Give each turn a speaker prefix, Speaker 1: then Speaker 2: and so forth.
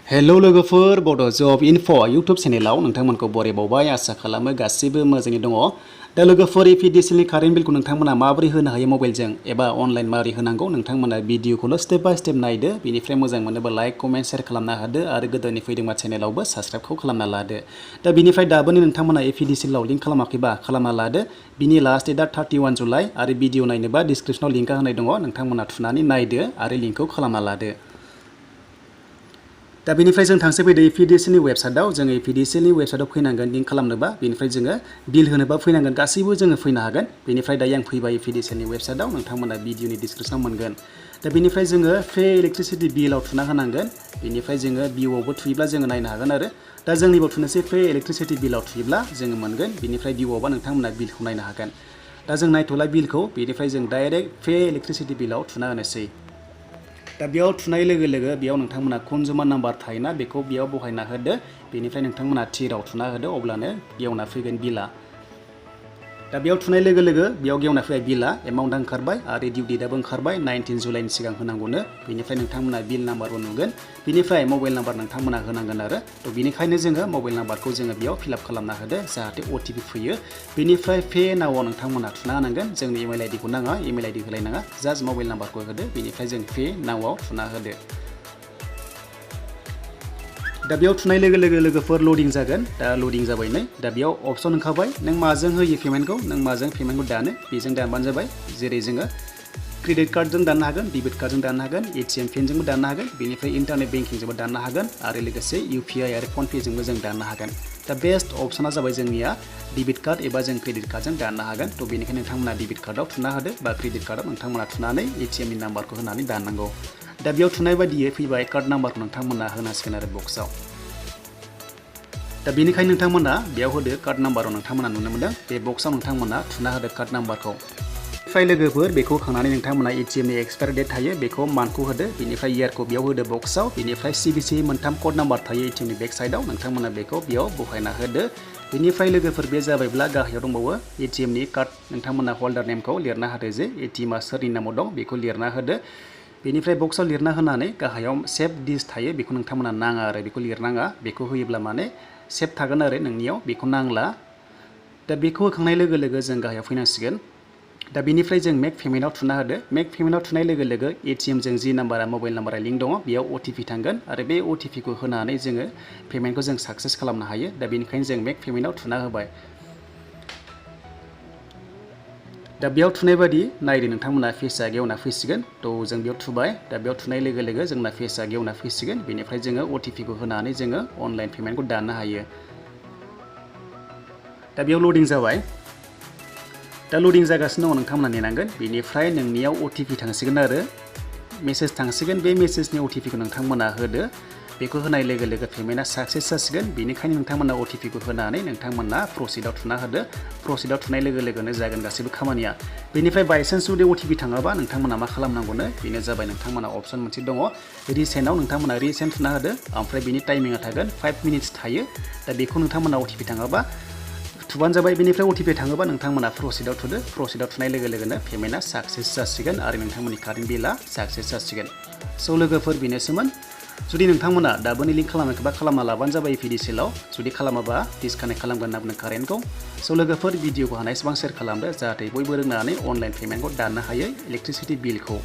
Speaker 1: Hello लोगोफोर बड' जब enough' YouTube चेनेलाव नोंथांमोनखौ बरायबावबाय आसा खालामो गासिबो मोजाङै दङ। दा लोगोफोर APDCL नि कारेन्ट बिलखौ नोंथांमोना माबोरै होनो हायो मबाइलजों एबा अनलाइन माबोरै होनांगौ नोंथांमोना भिडिअखौल' स्टेप बाय स्टेप नायदो। बेनिफ्राय मोजां मोनोबा लाइक कमेन्ट शेयार खालामना होदो आरो गोदाननि फैदोंबा चेनेलावबो साबस्क्राइबखौ खालामना लादो। दा बेनिफ्राय दाबोनो नोंथांमोना APDCL आव लिंक खालामाखैबा खालामना लादो। बिनि लास्ट डेटआ 31 जुलाइ आरो भिडिअ नायनोबा डिसक्रिपसनाव लिंकआ होनाय दङ। नोंथांमोना थुनानै नायदो आरो लिंकखौ खालामना लादो। दा बेनिफ्राय जों थांसै फैदो APDCL नि वेबसाइटआव जों APDCL नि वेबसाइटआव फैनांगोन लिंक खालामनोबा बेनिफ्राय जोङो बिल होनोबा फैनांगोन गासैबो जोङो फैनो हागोन। बेनिफ्राय दायो आं फैबाय APDCL नि वेबसाइटआव नोंथांमोना भिडिअनि डिसक्रिपसनाव मोनगोन। दा बेनिफ्राय जोङो पे इलेक्ट्रिसिटि बिलाव थुना होनांगोन। बेनिफ्राय जोङो भिउआवबो थुयोब्ला जोङो नायनो हागोन आरो दा जोंनिबाव थुनोसै पे इलेक्ट्रिसिटि बिलाव थुयोब्ला जोङो मोनगोन। बेनिफ्राय भिउआवबा नोंथांमोना बिलखौ नायनो हागोन। दा जों नायथ'ला बिलखौ बेनिफ्राय जों डाइरेक्ट पे इलेक्ट्रिसिटि बिलाव थुना होनोसै। दा बेयाव थुनाय लोगो लोगो बेयाव नोंथांमोना कन्जुमार नाम्बार थायोना बेखौ बेयाव बहायना होदो। बेनिफ्राय नोंथांमोना थिराव थुना होदो अब्लानो गेवना फैगोन बिला। दा बेयाव थुनाय लोगो लोगो बेयाव गेवना फैबाय बिला एमाउन्टआ ओंखारबाय आरो डिउ डेटआबो ओंखारबाय 19 जुलाइनि सिगां होनांगौनो। बेनिफ्राय नोंथांमोना बिल नाम्बारबो नुगोन। बेनिफ्राय मबाइल नाम्बार नोंथांमोना होनांगोन आरो थ' बेनिखायनो जोङो मबाइल नाम्बारखौ जोङो बेयाव फिलआप खालामना होदो जाहाथे OTP फैयो। बेनिफ्राय पे नावआव नोंथांमोना थुना होनांगोन। जोंनि इमेल आइडिखौ नाङा, इमेल आइडि होलायनाङा, जास्ट मबाइल नाम्बारखौ होदो। बेनिफ्राय जों पे नावआव थुना होदो। दा बेयाव थुनाय लोगो लोगो लोगोफोर लडिं जागोन। दा लडिं जाबाय नै दा बेयाव अपसन ओंखारबाय नों माजों होयो पेमेन्टखौ, नों माजों पेमेन्टखौ दानो बेजों दानबानो जाबाय। जेरै जोङो क्रेडिट कार्डजों दाननो हागोन, डेबिट कार्डजों दाननो हागोन, ATM पिनजोंबो दाननो हागोन, बेनिफ्राय इन्टारनेट बेंकिंजोंबो दाननो हागोन आरो लोगोसे UPI आरो फनपेजोंबो जों दाननो हागोन। दा बेस्ट अपसना जाबाय जोंनिया डेबिट कार्ड एबा जों क्रेडिट कार्डजों दाननो हागोन। थ' बेनिखायनो नोंथांमोना डेबिट कार्डआव थुना होदो बा क्रेडिट कार्डआव नोंथांमोना थुनानै ATM नि नाम्बारखौ होनानै दाननांगौ। दा बेयाव थुनाय बायदियै फैबाय कार्ड नाम्बारखौ नोंथांमोना होनांसिगोन आरो बक्सआव। दा बेनिखायनो नोंथांमोना बेयाव होदो कार्ड नाम्बाराव नोंथांमोना नुनो मोनदों बे बक्सआव नोंथांमोना थुना होदो कार्ड नाम्बारखौ। बेनिफ्राय लोगोफोर बेखौ खांनानै नोंथांमोना ATM नि एक्सपायारि डेट थायो बेखौ मान्थखौ होदो। बेनिफ्राय इयारखौ बेयाव होदो बक्सआव। बेनिफ्राय CVC मोनथाम कड नाम्बार थायो ATM नि बेक साइडआव नोंथांमोना बेखौ बेयाव बहायना होदो। बेनिफ्राय लोगोफोर बे जाबायब्ला गाहायाव दंबावो ATM नि कार्ड नोंथांमोना हल्डार नेमखौ लिरना होदो जे ATM आ सोरनि नामाव दं बेखौ लिरना होदो। बेनिफ्राय बक्सआव लिरना होनानै गाहायाव सेभ दिस थायो बेखौ नोंथांमोना नाङा आरो बेखौ लिरनाङा। बेखौ होयोब्ला माने सेभ थागोन आरो नोंनियाव बेखौ नांला। दा बेखौ होखांनाय लोगो लोगो जों गाहायाव फैनांसिगोन। दा बेनिफ्राय जों मेक पेमेन्टआव थुना होदो। मेक पेमेन्टआव थुनाय लोगो लोगो ATM जों जि नाम्बारा मबाइल नाम्बारा लिंक दङ बेयाव OTP थांगोन आरो बे OTP खौ होनानै जोङो पेमेन्टखौ जों साक्सेस खालामनो हायो। दा बेनिखायनो जों मेक पेमेन्टआव थुना होबाय। दा बेयाव थुनाय बायदि नायदो नोंथांमोना फेसआ गेवना फैसिगोन। थ' जों बेयाव थुबाय। दा बेयाव थुनाय लोगो लोगो जोंना फेसआ गेवना फैसिगोन। बेनिफ्राय जोङो OTP खौ होनानै जोङो अनलाइन पेमेन्टखौ दाननो हायो। दा बेयाव लडिं जाबाय। दा लडिं जागासिनो दङ नोंथांमोना नेनांगोन। बेनिफ्राय नोंनियाव OTP थांसिगोन आरो मेसेज थांसिगोन। बे मेसेजनि OTP खौ नोंथांमोना होदो। बेखौ होनाय लोगो लोगो पेमेन्टआ साक्सेस जासिगोन। बेनिखायनो नोंथांमोना OTP खौ होनानै नोंथांमोना प्रसिडआव थुना होदो। प्रसिडआव थुनाय लोगो लोगोनो जागोन गासैबो खामानिया। बेनिफ्राय बायसान्स जुदि OTP थाङाबा नोंथांमोना मा खालामनांगौनो बेनो जाबाय नोंथांमोना अपसन मोनसे दङ रिसेन्टआव नोंथांमोना रिसेन्ट थुना होदो। ओमफ्राय बिनि टाइमिंआ थागोन 5 मिनिट्स थायो। दा बेखौ नोंथांमोना OTP थाङाबा थुबानो जाबाय। बेनिफ्राय OTP थाङोबा नोंथांमोना प्रसिडआव थुदो। प्रसिडआव थुनाय लोगो लोगोनो पेमेन्टआ साक्सेस जासिगोन आरो नोंथांमोननि कारेन्ट बिलआ साक्सेस जासिगोन। स' लोगोफोर बेनोसोमोन। जुदि नोंथांमोना दाबोनो लिंक खालामाखैबा खालामना लाबानो जाबाय APDCL आव। जुदि खालामाबा डिसकानेक्ट खालामगोन होनना बुंदों कारेन्टखौ। स' लोगोफोर भिडिअखौ हानायसेबां शेयार खालामदो जाहाथे बयबो रोंनानै अनलाइन पेमेन्टखौ दाननो हायो इलेक्ट्रिसिटि बिलखौ।